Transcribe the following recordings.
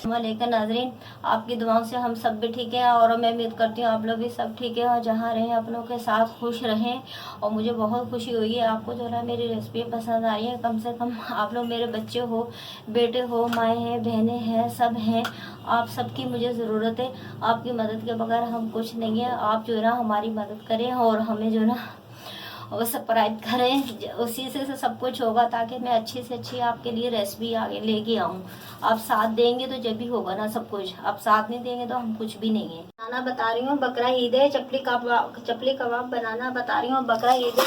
वालेकुम नाजरीन, आपकी दुआओं से हम सब भी ठीक हैं और मैं उम्मीद करती हूँ आप लोग भी सब ठीक है और जहाँ रहें अपनों के साथ खुश रहें। और मुझे बहुत खुशी हुई है आपको जो है मेरी रेसिपी पसंद आई है। कम से कम आप लोग मेरे बच्चे हो, बेटे हो, माएँ हैं, बहनें हैं, सब हैं। आप सबकी मुझे ज़रूरत है। आपकी मदद के बगैर हम कुछ नहीं है। आप जो है ना हमारी मदद करें और हमें जो है ना और सब्सक्राइब करें। उसी से सब कुछ होगा ताकि मैं अच्छी से अच्छी आपके लिए रेसिपी आगे लेके आऊँ। आप साथ देंगे तो जब भी होगा ना सब कुछ। आप साथ नहीं देंगे तो हम कुछ भी नहीं है। बनाना बता रही हूँ, बकरा ईद है, चपली कबाब बनाना बता रही हूँ। बकरा ईद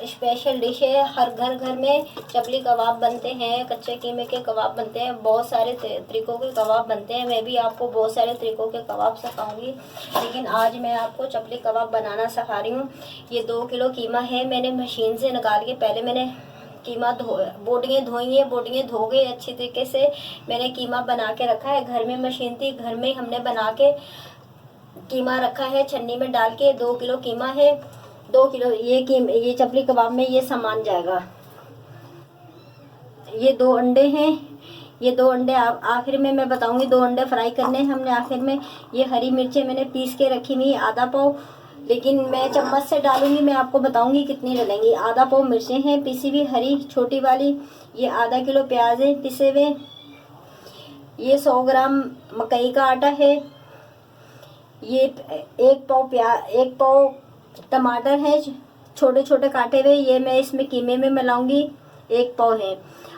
स्पेशल डिश है। हर घर घर में चपली कबाब बनते हैं, कच्चे कीमे के कबाब बनते हैं, बहुत सारे तरीकों के कबाब बनते हैं। मैं भी आपको बहुत सारे तरीकों के कबाब सिखाऊंगी, लेकिन आज मैं आपको चपली कबाब बनाना सिखा रही हूँ। ये 2 किलो कीमा है, मैंने मशीन से निकाल के पहले मैंने कीमा बोटियाँ धोई है, बोटियाँ धो गई अच्छी तरीके से। मैंने कीमा बना के रखा है। घर में मशीन थी, घर में हमने बना के कीमा रखा है छन्नी में डाल के। 2 किलो कीमा है, 2 किलो ये चपली कबाब में ये सामान जाएगा। ये 2 अंडे हैं, ये 2 अंडे आखिर में मैं बताऊंगी। 2 अंडे फ्राई करने हैं हमने आखिर में। ये हरी मिर्चें मैंने पीस के रखी हुई आधा पाव, लेकिन मैं चम्मच से डालूंगी, मैं आपको बताऊंगी कितनी डलेंगी। आधा पाव मिर्चें हैं पिसी हुई हरी छोटी वाली। ये आधा किलो प्याज है पिसे हुए। ये 100 ग्राम मकई का आटा है। ये 1 पाव टमाटर है छोटे छोटे काटे हुए, ये मैं इसमें कीमे में मिलाऊंगी। 1 पाव है।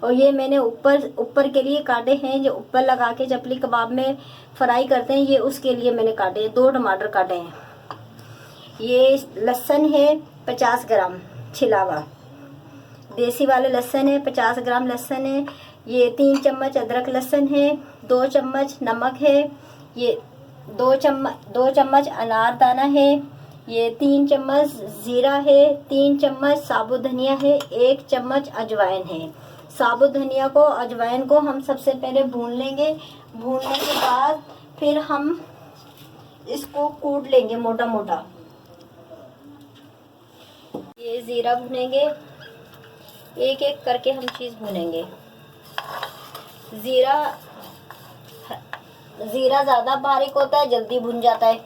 और ये मैंने ऊपर के लिए काटे हैं, जो ऊपर लगा के चपली कबाब में फ्राई करते हैं, ये उसके लिए मैंने काटे हैं। 2 टमाटर काटे हैं। ये लहसुन है 50 ग्राम छिला हुआ, देसी वाले लहसुन है। 50 ग्राम लहसुन है। ये 3 चम्मच अदरक लहसुन है। 2 चम्मच नमक है। ये 2 चम्मच अनारदाना है। ये 3 चम्मच जीरा है। 3 चम्मच साबुत धनिया है। 1 चम्मच अजवाइन है। साबुत धनिया को अजवाइन को हम सबसे पहले भून लेंगे। भूनने के बाद फिर हम इसको कूट लेंगे मोटा मोटा। ये जीरा भुनेंगे, एक एक करके हम चीज़ भुनेंगे। जीरा ज़्यादा बारीक होता है, जल्दी भुन जाता है।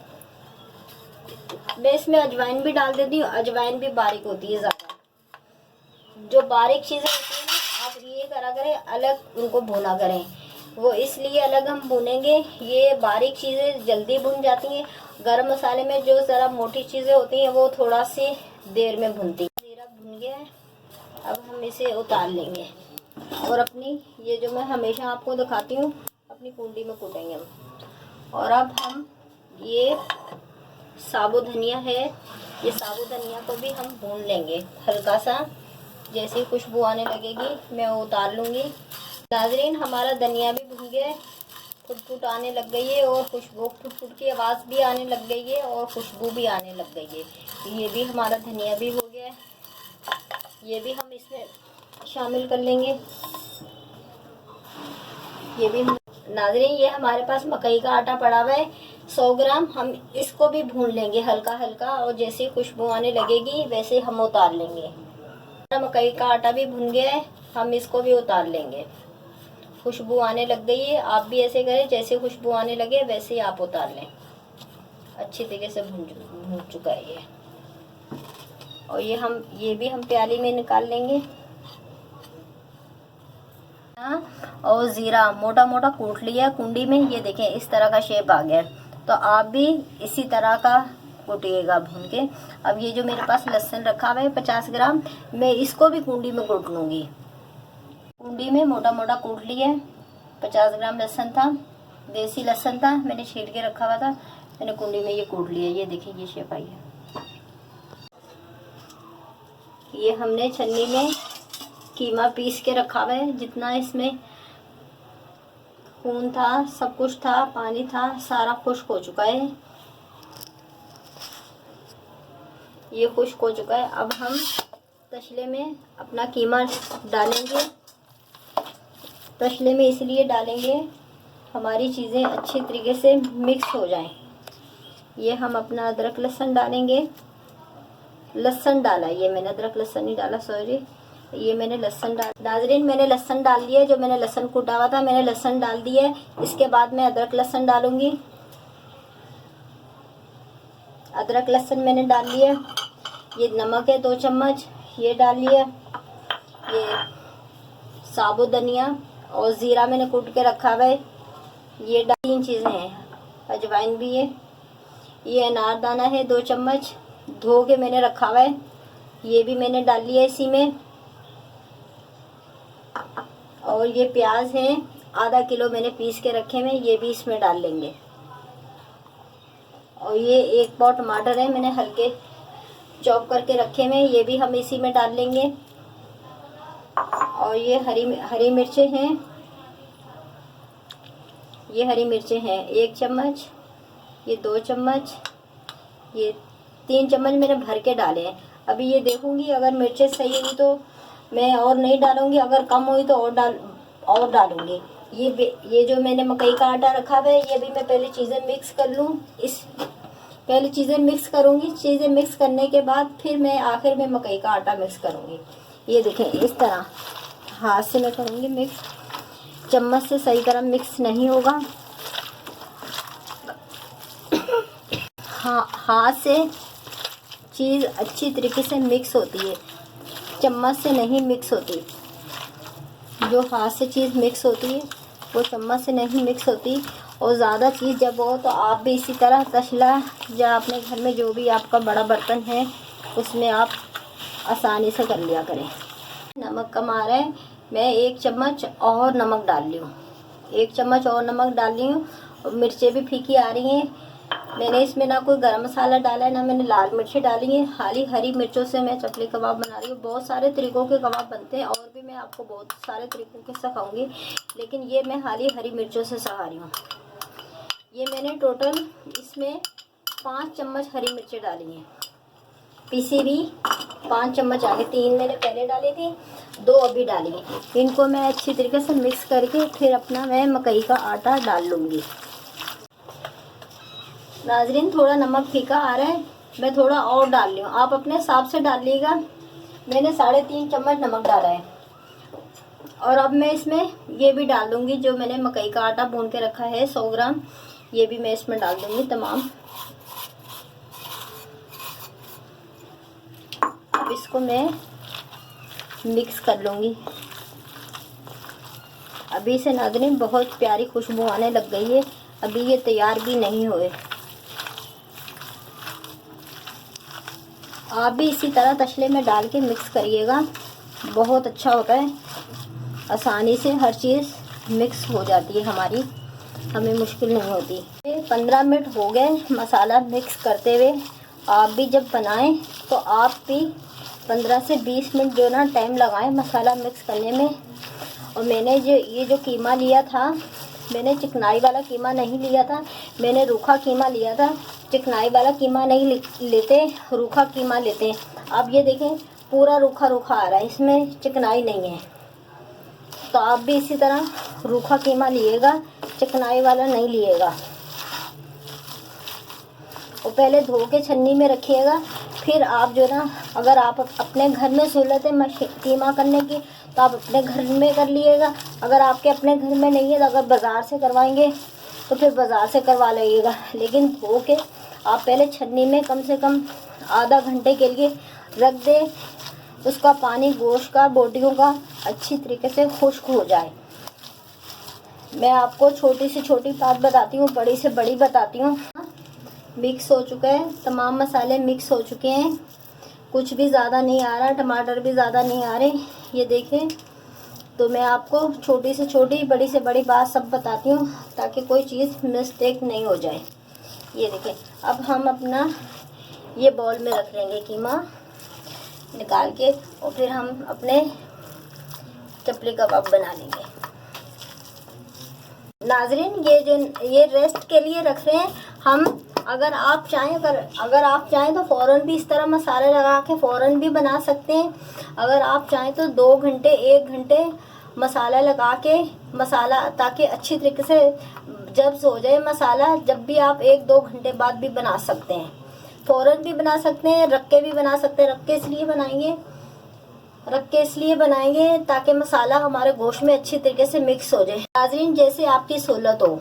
मैं इसमें अजवाइन भी डाल देती हूँ, अजवाइन भी बारीक होती है ज़्यादा। जो बारीक चीज़ें होती है ना, आप ये करा करें अलग उनको भुना करें, वो इसलिए अलग हम भुनेंगे। ये बारीक चीज़ें जल्दी भुन जाती हैं। गरम मसाले में जो ज़रा मोटी चीज़ें होती हैं वो थोड़ा सी देर में भुनती हैं। जीरा भुन गया है, अब हम इसे उतार लेंगे और अपनी ये जो मैं हमेशा आपको दिखाती हूँ अपनी कुंडी में कूटेंगे हम। और अब हम ये साबुत धनिया है, ये साबुत धनिया को भी हम भून लेंगे हल्का सा। जैसे खुशबू आने लगेगी मैं वो उतार लूँगी। नाजरीन, हमारा धनिया भी भुन गया है, फुट आने लग गई है और खुशबू फुट की आवाज़ भी आने लग गई है और खुशबू भी आने लग गई है। ये भी हमारा धनिया भी हो गया है, ये भी हम इसमें शामिल कर लेंगे। ये भी नाजरीन, ये हमारे पास मकई का आटा पड़ा हुआ है 100 ग्राम। हम इसको भी भून लेंगे हल्का हल्का, और जैसे खुशबू आने लगेगी वैसे हम उतार लेंगे। मकई का आटा भी भुन गया है, हम इसको भी उतार लेंगे। खुशबू आने लग गई है, आप भी ऐसे करें, जैसे खुशबू आने लगे वैसे ही आप उतार लें। अच्छी तरीके से भून चुका है ये। और ये भी हम प्याली में निकाल लेंगे। और ज़ीरा मोटा मोटा कूट लिया कुंडी में, ये देखें इस तरह का शेप आ गया। तो आप भी इसी तरह का कूटिएगा भून के। अब ये जो मेरे पास लहसुन रखा हुआ है 50 ग्राम, मैं इसको भी कुंडी में कूट लूँगी। कुंडी में मोटा मोटा कूट लिया है। 50 ग्राम लहसुन था, देसी लहसुन था, मैंने छील के रखा हुआ था। मैंने कुंडी में ये कूट लिया। ये देखिए ये शेप आई है। ये हमने छन्नी में कीमा पीस के रखा हुआ है। जितना इसमें खून था, सब कुछ था, पानी था, सारा खुश्क हो चुका है। ये खुश्क हो चुका है। अब हम तसले में अपना कीमा डालेंगे। तसले में इसलिए डालेंगे हमारी चीज़ें अच्छी तरीके से मिक्स हो जाएं। ये हम अपना अदरक लहसुन डालेंगे। लहसुन डाला, ये मैंने अदरक लहसुन नहीं डाला, सॉरी। ये मैंने लहसुन डाल, नाज़रीन मैंने लहसुन डाल दिया, जो मैंने लहसुन कूटा हुआ था मैंने लहसुन डाल दिया है। इसके बाद मैं अदरक लहसुन डालूंगी। अदरक लहसुन मैंने डाल लिया। ये नमक है 2 चम्मच, ये डाल लिया। ये साबुत धनिया और ज़ीरा मैंने कूट के रखा हुआ है, ये 3 चीज़ें हैं। अजवाइन भी है। ये अनारदाना है 2 चम्मच, धो के मैंने रखा हुआ है, ये भी मैंने डाल लिया इसी में। और ये प्याज है आधा किलो मैंने पीस के रखे हुए, ये भी इसमें डाल लेंगे। और ये 1 पाव टमाटर है मैंने हल्के चॉप करके रखे हुए, ये भी हम इसी में डाल लेंगे। और ये हरी मिर्चें हैं, ये हरी मिर्चें हैं 1 चम्मच, ये 2 चम्मच, ये 3 चम्मच मैंने भर के डाले हैं। अभी ये देखूंगी अगर मिर्चें सही हुई तो मैं और नहीं डालूंगी, अगर कम हुई तो और डालूंगी। ये जो मैंने मकई का आटा रखा हुआ है, ये भी मैं पहले चीज़ें मिक्स कर लूँ। पहले चीज़ें मिक्स करूँगी, चीज़ें मिक्स करने के बाद फिर मैं आखिर में मकई का आटा मिक्स करूँगी। ये देखें इस तरह हाथ से मैं करूँगी मिक्स, चम्मच से सही तरह मिक्स नहीं होगा। हाँ, हाथ से चीज़ अच्छी तरीके से मिक्स होती है, चम्मच से नहीं मिक्स होती। जो हाथ से चीज़ मिक्स होती है वो चम्मच से नहीं मिक्स होती। और ज़्यादा चीज़ जब हो तो आप भी इसी तरह तसला या अपने घर में जो भी आपका बड़ा बर्तन है उसमें आप आसानी से कर लिया करें। नमक कम आ रहा है, मैं 1 चम्मच और नमक डाल ली हूँ, 1 चम्मच और नमक डाल ली हूँ। मिर्चें भी फीकी आ रही हैं। मैंने इसमें ना कोई गरम मसाला डाला है, ना मैंने लाल मिर्ची डाली है, खाली हरी मिर्चों से मैं चपली कबाब बना रही हूँ। बहुत सारे तरीक़ों के कबाब बनते हैं और भी मैं आपको बहुत सारे तरीक़ों के सिखाऊंगी, लेकिन ये मैं खाली हरी मिर्चों से सिखा रही हूँ। ये मैंने टोटल इसमें 5 चम्मच हरी मिर्चें डाली हैं, पीसी भी 5 चम्मच आ गए। 3 मैंने पहले डाली थी, 2 अभी डाली हैं। इनको मैं अच्छी तरीके से मिक्स करके फिर अपना मैं मकई का आटा डाल लूँगी। नाज़रीन थोड़ा नमक फीका आ रहा है, मैं थोड़ा और डाल रही हूँ, आप अपने हिसाब से डालिएगा। मैंने 3.5 चम्मच नमक डाला है। और अब मैं इसमें ये भी डाल दूँगी जो मैंने मकई का आटा भून के रखा है 100 ग्राम, ये भी मैं इसमें डाल दूँगी तमाम। अब इसको मैं मिक्स कर लूँगी। अभी से नाज़रीन बहुत प्यारी खुशबू आने लग गई है, अभी ये तैयार भी नहीं हुए। आप भी इसी तरह तसले में डाल के मिक्स करिएगा, बहुत अच्छा होता है। आसानी से हर चीज़ मिक्स हो जाती है हमारी, हमें मुश्किल नहीं होती। 15 मिनट हो गए मसाला मिक्स करते हुए। आप भी जब बनाएं तो आप भी 15 से 20 मिनट जो ना टाइम लगाएं मसाला मिक्स करने में। और मैंने ये जो कीमा लिया था, मैंने चिकनाई वाला कीमा नहीं लिया था, मैंने रूखा कीमा लिया था। चिकनाई वाला कीमा नहीं लेते, रूखा कीमा लेते हैं। अब ये देखें पूरा रूखा रूखा आ रहा है, इसमें चिकनाई नहीं है। तो आप भी इसी तरह रूखा कीमा लिएगा, चिकनाई वाला नहीं लिएगा। और पहले धो के छन्नी में रखिएगा, फिर आप जो ना अगर आप अपने घर में सहूलत है कीमा करने की तो आप अपने घर में कर लिएगा। अगर आपके अपने घर में नहीं है तो अगर बाज़ार से करवाएंगे तो फिर बाज़ार से करवा लीजिएगा। लेकिन धो के आप पहले छन्नी में कम से कम आधा घंटे के लिए रख दें, उसका पानी गोश्त का बोटियों का अच्छी तरीके से खुश्क हो जाए। मैं आपको छोटी से छोटी बात बताती हूँ, बड़ी से बड़ी बताती हूँ। मिक्स हो चुका है, तमाम मसाले मिक्स हो चुके हैं, कुछ भी ज़्यादा नहीं आ रहा, टमाटर भी ज़्यादा नहीं आ रहे, ये देखें। तो मैं आपको छोटी से छोटी बड़ी से बड़ी बात सब बताती हूँ ताकि कोई चीज़ मिस्टेक नहीं हो जाए। ये देखें, अब हम अपना ये बॉल में रख लेंगे कीमा निकाल के, और फिर हम अपने चपली कबाब बना लेंगे। नाजरीन ये रेस्ट के लिए रख रहे हैं हम। अगर आप चाहें तो फ़ौरन भी इस तरह मसाले लगा के फ़ौरन भी बना सकते हैं। अगर आप चाहें तो 2 घंटे 1 घंटे मसाला लगा के ताकि अच्छी तरीके से जब हो जाए मसाला, जब भी आप 1-2 घंटे बाद भी बना सकते हैं। फ़ौरन भी बना सकते हैं, रख के भी बना सकते हैं। रख के इसलिए बनाएंगे रख के इसलिए बनाएंगे ताकि मसाला हमारे गोश्त में अच्छी तरीके से मिक्स हो जाए। नाजरीन, जैसे आपकी सहूलत हो।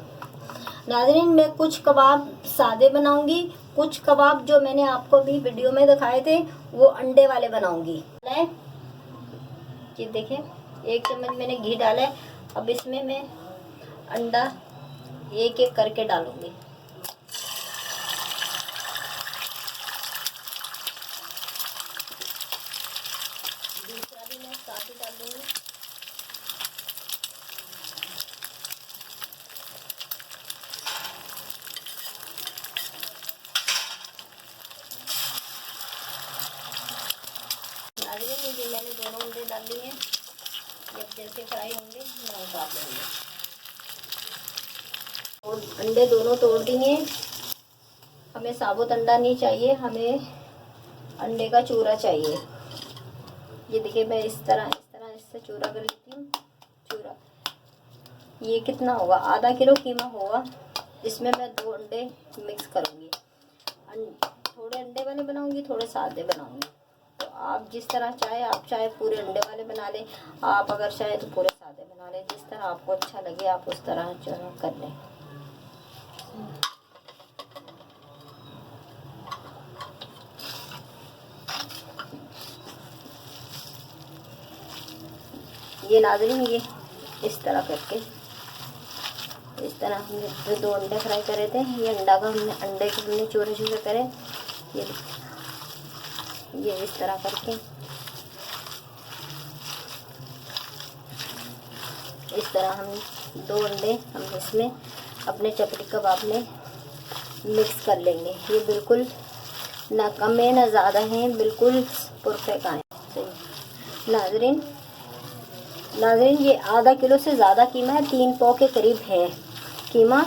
नाजरीन, मैं कुछ कबाब सादे बनाऊंगी, कुछ कबाब जो मैंने आपको भी वीडियो में दिखाए थे वो अंडे वाले बनाऊंगी। ये देखिए, 1 चम्मच मैंने घी डाला है। अब इसमें मैं अंडा एक एक करके डालूंगी। दूसरा भी मैं साथ ही डाल दूंगी। नाज़रीन, ये मैंने दोनों अंडे डाल दिए हैं। जब जैसे फ्राई होंगे मैं उतार लूँगी। और अंडे दोनों तोड़ दिए। हमें साबुत अंडा नहीं चाहिए, हमें अंडे का चूरा चाहिए। ये देखिए, मैं इस तरह इससे चूरा कर लेती हूँ। चूरा ये कितना होगा, आधा किलो कीमा होगा। इसमें मैं 2 अंडे मिक्स करूँगी। थोड़े अंडे वाले बनाऊँगी, थोड़े सादे बनाऊँगी। तो आप जिस तरह चाहे, आप चाहे पूरे अंडे वाले बना लें, आप अगर चाहे तो पूरे सादे बना लें। जिस तरह आपको अच्छा लगे आप उस तरह जो है कर लें। ये नाज़रीन, ये इस तरह करके, इस तरह हमने जो 2 अंडे फ्राई करे थे, ये अंडे के हमने चूरे चूरे करे। ये इस तरह करके इस तरह हम 2 अंडे हम इसमें अपने चपली कबाब में मिक्स कर लेंगे। ये बिल्कुल ना कम है ना ज़्यादा है, बिल्कुल परफेक्ट आए। नाज़रीन, ये आधा किलो से ज़्यादा कीमा है, 3 पाव के करीब है कीमा।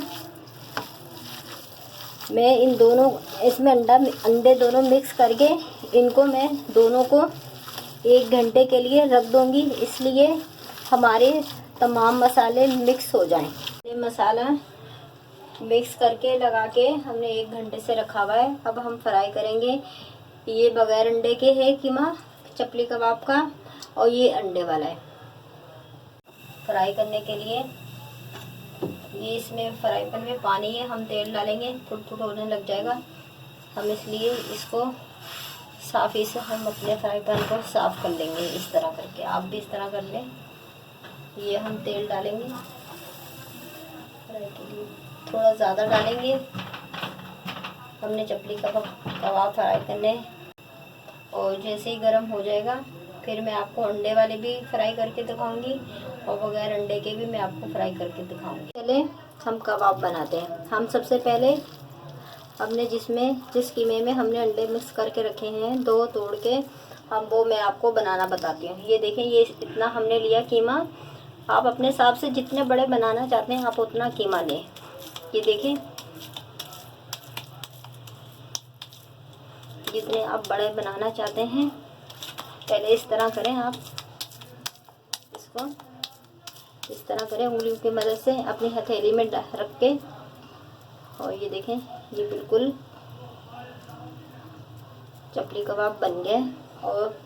मैं इन दोनों इसमें अंडे दोनों मिक्स करके इनको मैं दोनों को 1 घंटे के लिए रख दूँगी, इसलिए हमारे तमाम मसाले मिक्स हो जाएं। ये मसाला मिक्स करके लगा के हमने 1 घंटे से रखा हुआ है। अब हम फ्राई करेंगे। ये बगैर अंडे के है कीमा चपली कबाब का, और ये अंडे वाला है। फ्राई करने के लिए ये इसमें फ्राई पैन में पानी है, हम तेल डालेंगे, फुट फुट होने लग जाएगा। हम इसलिए इसको साफ़ी से हम अपने फ्राई पैन को साफ़ कर लेंगे इस तरह करके। आप भी इस तरह कर लें। ये हम तेल डालेंगे फ्राई के लिए, थोड़ा ज़्यादा डालेंगे। हमने चपली कबाब फ्राई करने, और जैसे ही गर्म हो जाएगा फिर मैं आपको अंडे वाले भी फ्राई करके दिखाऊंगी, और बगैर अंडे के भी मैं आपको फ्राई करके दिखाऊंगी। पहले हम कबाब बनाते हैं। हम सबसे पहले हमने जिस कीमे में हमने अंडे मिक्स करके रखे हैं 2 तोड़ के, वो मैं आपको बनाना बताती हूँ। ये देखें, ये इतना हमने लिया कीमा। आप अपने हिसाब से जितने बड़े बनाना चाहते हैं आप उतना कीमा लें। ये देखें, जितने आप बड़े बनाना चाहते हैं पहले इस तरह करें। आप इसको इस तरह करें, उंगलियों की मदद से अपनी हथेली में रख के। और ये देखें, ये बिल्कुल चपली कबाब बन गए। और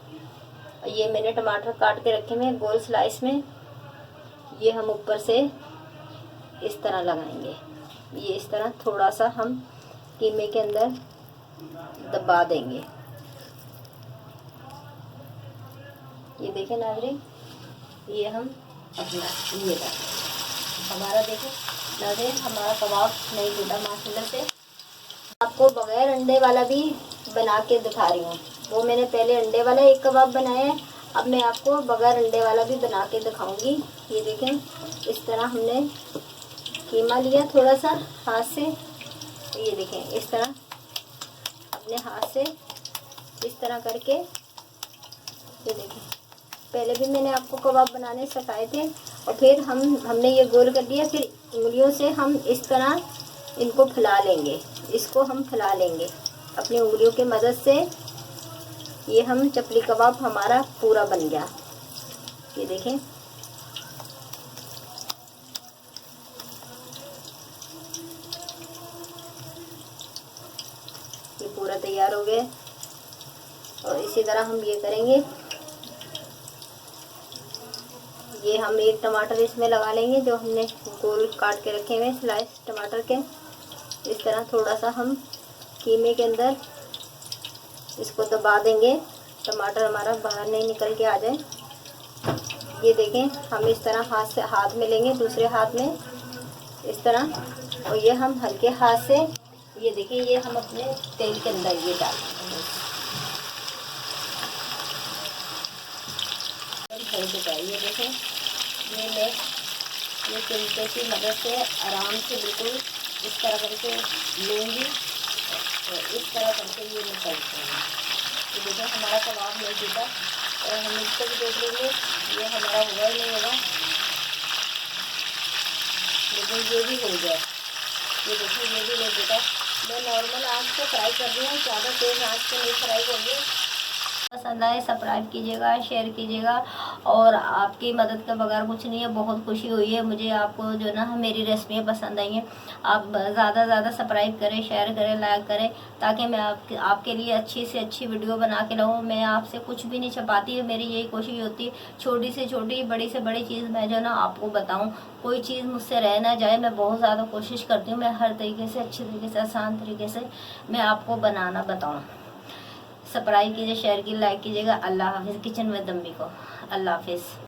ये मैंने टमाटर काट के रखे हुए गोल स्लाइस में, ये हम ऊपर से इस तरह लगाएंगे। ये इस तरह थोड़ा सा हम कीमे के अंदर दबा देंगे। ये देखें नाज़रीन, ये हम अपना ये हमारा देखें नाज़रीन, हमारा कबाब नहीं टूटा माशाल्लाह से। आपको बगैर अंडे वाला भी बना के दिखा रही हूँ। वो मैंने पहले अंडे वाला एक कबाब बनाया है, अब मैं आपको बगैर अंडे वाला भी बना के दिखाऊंगी। ये देखें, इस तरह हमने कीमा लिया थोड़ा सा हाथ से। ये देखें, इस तरह अपने हाथ से इस तरह करके, ये देखें, पहले भी मैंने आपको कबाब बनाने सिखाए थे। और फिर हमने ये गोल कर दिया। फिर उंगलियों से हम इस तरह इनको फैला लेंगे। इसको हम फैला लेंगे अपनी उंगलियों की मदद से। ये हम चपली कबाब हमारा पूरा बन गया। ये देखें, ये पूरा तैयार हो गया। और इसी तरह हम ये करेंगे। ये हम एक टमाटर इसमें लगा लेंगे जो हमने गोल काट के रखे हुए हैं स्लाइस टमाटर के। इस तरह थोड़ा सा हम कीमे के अंदर इसको दबा देंगे, टमाटर हमारा बाहर नहीं निकल के आ जाए। ये देखें, हम इस तरह हाथ में लेंगे, दूसरे हाथ में इस तरह, और ये हम हल्के हाथ से, ये देखें, ये हम अपने तेल के अंदर ये डाल देंगे। ये देखें, ये मैं ये चिमटे की मदद से आराम से बिल्कुल इस तरह करके लूँगी और इस तरह करके ये निकलते हैं। तो देखो हमारा कबाब नहीं टूटा, और हम इसको भी देख लेंगे ये हमारा हुआ ही नहीं होगा, लेकिन ये भी हो गया। ये देखो ये भी नहीं टूटा। मैं नॉर्मल आंच पे फ्राई कर रही हूँ, ज़्यादा तेज़ आंच पे नहीं फ्राई कर रही। पसंद आए सब्सक्राइब कीजिएगा, शेयर कीजिएगा, और आपकी मदद के बगैर कुछ नहीं है। बहुत खुशी हुई है मुझे, आपको जो ना मेरी रेसिपियाँ पसंद आई हैं। आप ज़्यादा से ज़्यादा सब्सक्राइब करें, शेयर करें, लाइक करें, ताकि मैं आपके लिए अच्छी से अच्छी वीडियो बना के लाऊँ। मैं आपसे कुछ भी नहीं छुपाती है, मेरी यही कोशिश होती है छोटी से छोटी, बड़ी से बड़ी चीज़ मैं जो ना आपको बताऊँ, कोई चीज़ मुझसे रह ना जाए। मैं बहुत ज़्यादा कोशिश करती हूँ, मैं हर तरीके से, अच्छे तरीके से, आसान तरीके से मैं आपको बनाना बताऊँ। सब्सक्राइब कीजिए, शेयर कीजिए, लाइक कीजिएगा। अल्लाह हाफिज़। किचन में दम्मी को अल्लाह हाफिज़।